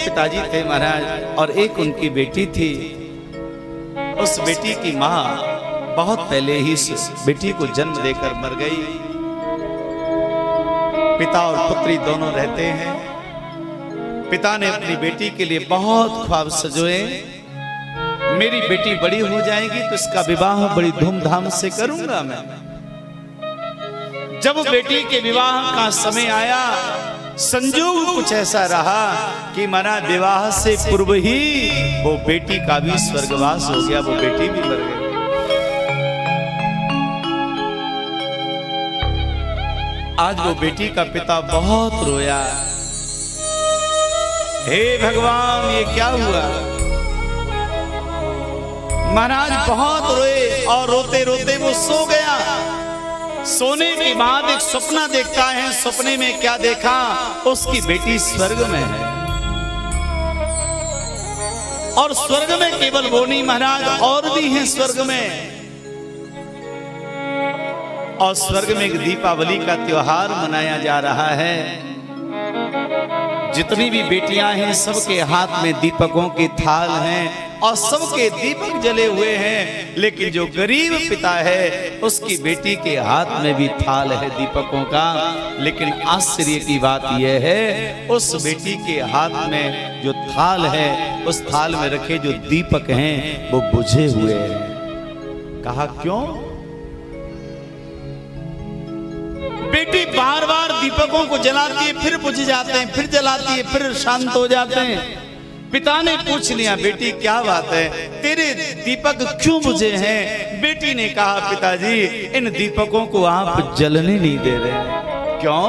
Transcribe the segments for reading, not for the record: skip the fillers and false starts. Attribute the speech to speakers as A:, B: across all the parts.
A: पिताजी थे महाराज और एक उनकी बेटी थी। उस बेटी की माँ बहुत पहले ही बेटी को जन्म देकर मर गई। पिता और पुत्री दोनों रहते हैं। पिता ने अपनी बेटी के लिए बहुत ख्वाब सजोए। मेरी बेटी बड़ी हो जाएगी तो इसका विवाह बड़ी धूमधाम से करूंगा मैं। जब बेटी के विवाह का समय आया, संजोग कुछ ऐसा रहा कि मना विवाह से पूर्व ही वो बेटी का भी स्वर्गवास हो गया, वो बेटी भी मर गई। आज वो बेटी का पिता बहुत रोया, हे भगवान ये क्या हुआ। महाराज बहुत रोए और रोते रोते वो सो गया। सोने के बाद एक सपना देखता है। सपने में क्या देखा, उसकी बेटी स्वर्ग में है। और स्वर्ग में केवल वो नहीं महाराज, और भी हैं स्वर्ग में। और स्वर्ग में एक दीपावली का त्योहार मनाया जा रहा है। जितनी भी बेटियां हैं सबके हाथ में दीपकों के थाल हैं और सबके दीपक जले हुए हैं। लेकिन जो गरीब पिता है उसकी बेटी के हाथ में भी थाल है दीपकों का। लेकिन आश्चर्य की बात यह है, उस बेटी के हाथ में जो थाल है, उस थाल में रखे जो दीपक हैं वो बुझे हुए हैं। कहा क्यों? बेटी बार बार दीपकों को जलाती है, फिर बुझ जाते हैं, फिर जलाती है, फिर शांत हो जाते हैं। पिता ने पूछ लिया, बेटी क्या बात है, तेरे दीपक क्यों बुझे हैं? बेटी ने कहा, पिताजी इन दीपकों को आप जलने नहीं दे रहे। क्यों?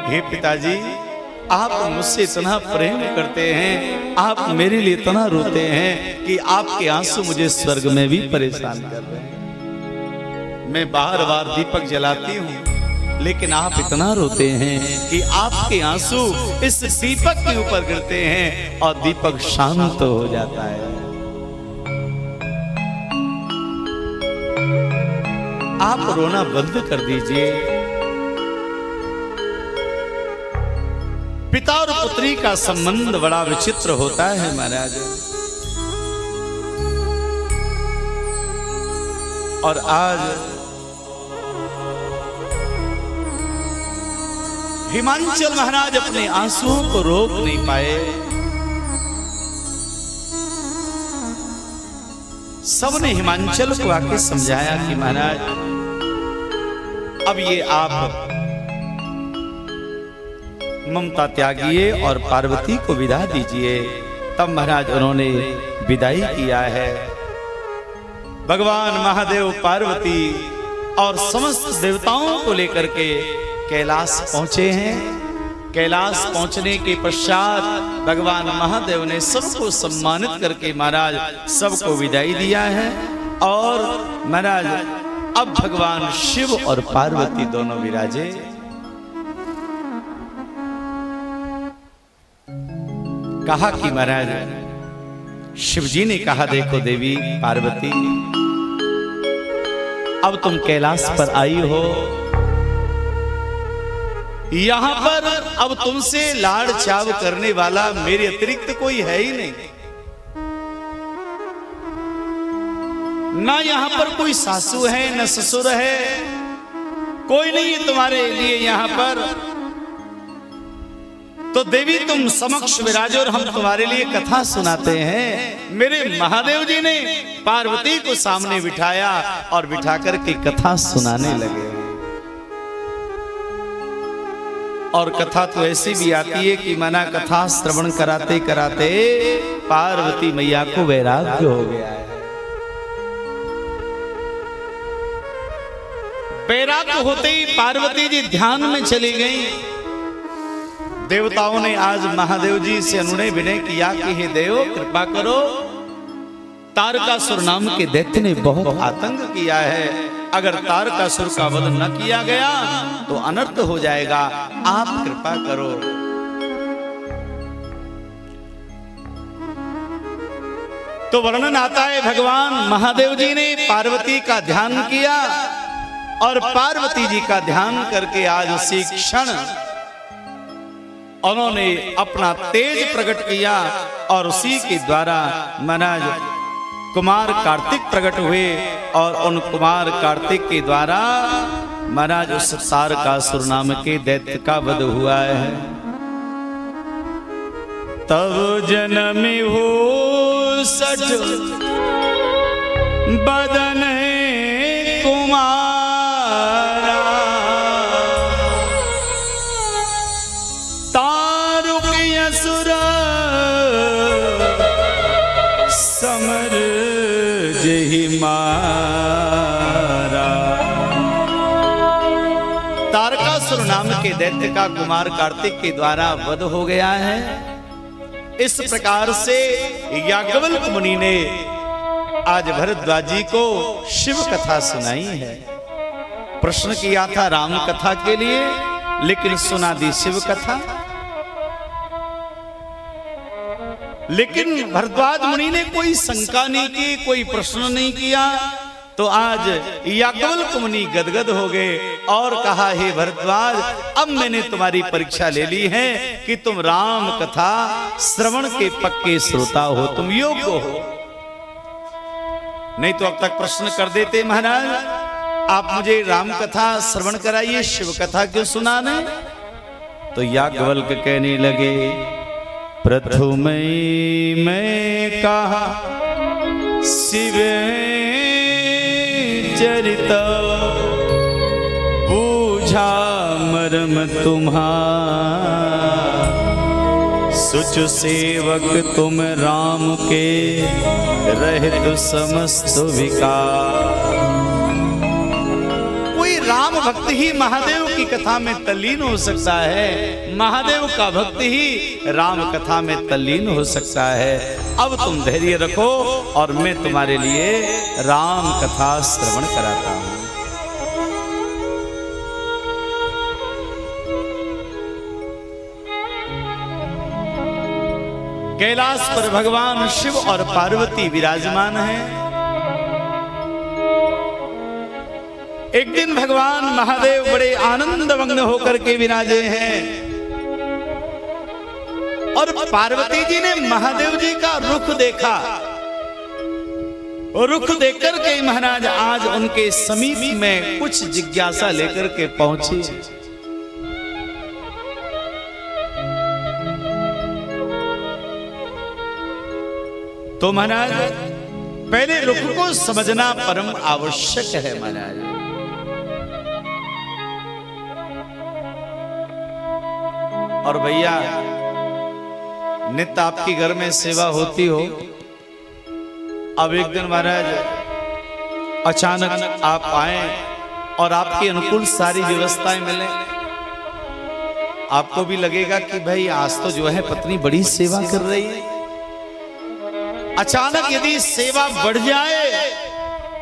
A: हे पिताजी, आप मुझसे इतना प्रेम करते हैं, आप मेरे लिए इतना रोते हैं कि आपके आंसू मुझे स्वर्ग में भी परेशान कर रहे हैं। मैं बार बार दीपक जलाती हूँ लेकिन आप इतना रोते हैं कि आपके आंसू इस दीपक के ऊपर गिरते हैं और दीपक शांत हो जाता है। आप रोना बंद कर दीजिए। पिता और पुत्री का संबंध बड़ा विचित्र होता है महाराज। और आज हिमांचल महाराज अपने आंसुओं को रोक नहीं पाए। सबने हिमांचल को आके समझाया कि महाराज अब ये आप ममता त्यागिए और पार्वती को विदा दीजिए। तब महाराज उन्होंने विदाई किया है। भगवान महादेव पार्वती और समस्त देवताओं को लेकर के कैलाश पहुंचे हैं। कैलाश पहुंचने के पश्चात भगवान महादेव ने सबको सम्मानित करके महाराज सबको विदाई दिया है। और महाराज अब भगवान शिव और पार्वती दोनों विराजे। कहा कि महाराज शिव जी ने कहा, देखो देवी पार्वती, अब तुम कैलाश पर आई हो, यहां पर अब तुमसे लाड़ चाव करने वाला मेरे अतिरिक्त कोई है ही नहीं। ना यहां पर कोई सासू है न ससुर है, कोई नहीं है तुम्हारे लिए यहां पर। तो देवी तुम समक्ष विराजो और हम तुम्हारे लिए कथा सुनाते हैं। मेरे महादेव जी ने पार्वती को सामने बिठाया और बिठा करके कथा सुनाने लगे। और कथा तो ऐसी भी आती है कि मना कथा श्रवण कराते कराते पार्वती मैया को वैराग्य हो गया है। वैराग्य होते ही पार्वती जी ध्यान में चली गई। देवताओं ने आज महादेव जी से अनुनय विनय किया कि हे देव कृपा करो, तारकासुर नाम के दैत्य ने बहुत आतंक किया है। अगर तारकासुर का वध न किया गया तो अनर्थ हो जाएगा, आप कृपा करो। तो वर्णन आता है भगवान महादेव जी ने पार्वती का ध्यान किया और पार्वती जी का ध्यान करके आज उसी क्षण उन्होंने अपना तेज प्रकट किया और उसी के द्वारा महाराज कुमार कार्तिक प्रकट हुए और उन कुमार कार्तिक के द्वारा महाराज उस तारकासुर नाम के दैत्य का वध हुआ है। तब जन्म हो सठ बदन कुमारा, तारुक असुर समर जहि मारा। तारकासुर नाम के दैत्य का कुमार कार्तिक के द्वारा वध हो गया है। इस प्रकार से याज्ञवल्क्य मुनि ने आज भरद्वाज जी को शिव कथा सुनाई है। प्रश्न किया था राम कथा के लिए, लेकिन सुना दी शिव कथा। लेकिन भरद्वाज मुनि ने कोई शंका नहीं की, कोई प्रश्न नहीं किया। तो आज याज्ञवल्क्य मुनि गदगद हो गए और कहा, हे भरद्वाज, अब मैंने तुम्हारी परीक्षा ले ली है कि तुम राम कथा श्रवण के पक्के श्रोता हो, तुम योग्य हो। नहीं तो अब तक प्रश्न कर देते, महाराज आप मुझे राम कथा श्रवण कराइए, शिव कथा क्यों सुनाने। तो याज्ञवल्क्य कहने लगे, प्रथम मैं कहा शिव चरित, पूछा मर्म तुम्हारा, सुच सेवक तुम राम के, रहित समस्त विकार। कोई राम भक्त ही महादेव की कथा में तल्लीन हो सकता है, महादेव का भक्त ही राम कथा में तल्लीन हो सकता है। अब तुम धैर्य रखो और मैं तुम्हारे लिए राम कथा श्रवण कराता हूं। कैलाश पर भगवान शिव और पार्वती विराजमान हैं। एक दिन भगवान महादेव बड़े आनंद मग्न होकर के विराजे हैं और पार्वती जी ने महादेव जी का रुख देखा और रुख देखकर के महाराज आज उनके समीप में कुछ जिज्ञासा लेकर के पहुंची। तो महाराज पहले रुख को समझना परम आवश्यक है। महाराज और भैया नित्य आपकी घर में सेवा होती हो, अब एक दिन महाराज अचानक आप आए और आपके अनुकूल सारी व्यवस्थाएं मिले, आपको भी लगेगा कि भाई आज तो जो है पत्नी बड़ी सेवा कर रही है। अचानक यदि सेवा बढ़ जाए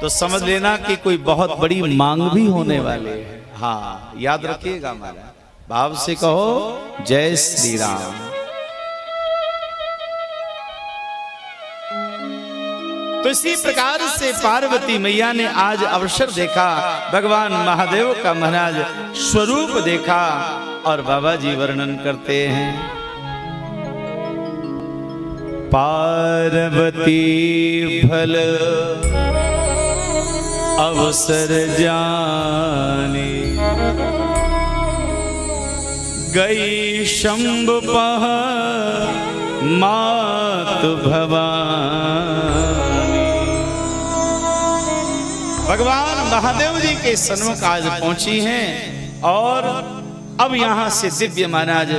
A: तो समझ लेना कि कोई बहुत बड़ी मांग भी होने वाली है। हाँ, याद रखिएगा महाराज, भाव से कहो जय श्री राम। तो इसी प्रकार से पार्वती मैया ने आज अवसर देखा, भगवान महादेव का महाराज स्वरूप देखा और बाबा जी वर्णन करते हैं। पार्वती भल अवसर जाने, गई शंभ पह मात भवानी। भगवान महादेव जी के सन्मुख आज पहुंची हैं और अब यहां से दिव्य महाराज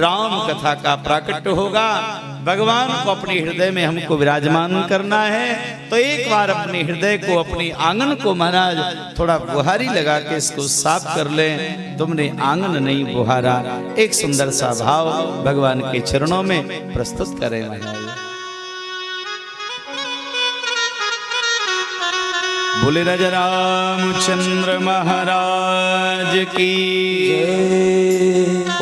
A: राम कथा का प्राकट्य होगा। भगवान को अपने हृदय में हमको विराजमान करना है, तो एक बार अपने हृदय को, अपनी आंगन को महाराज थोड़ा बुहारी लगा के इसको साफ कर लें। तुमने आंगन नहीं बुहारा, एक सुंदर सा भाव भगवान के चरणों में प्रस्तुत करें महाराज। बोले राजा रामचंद्र महाराज की जय।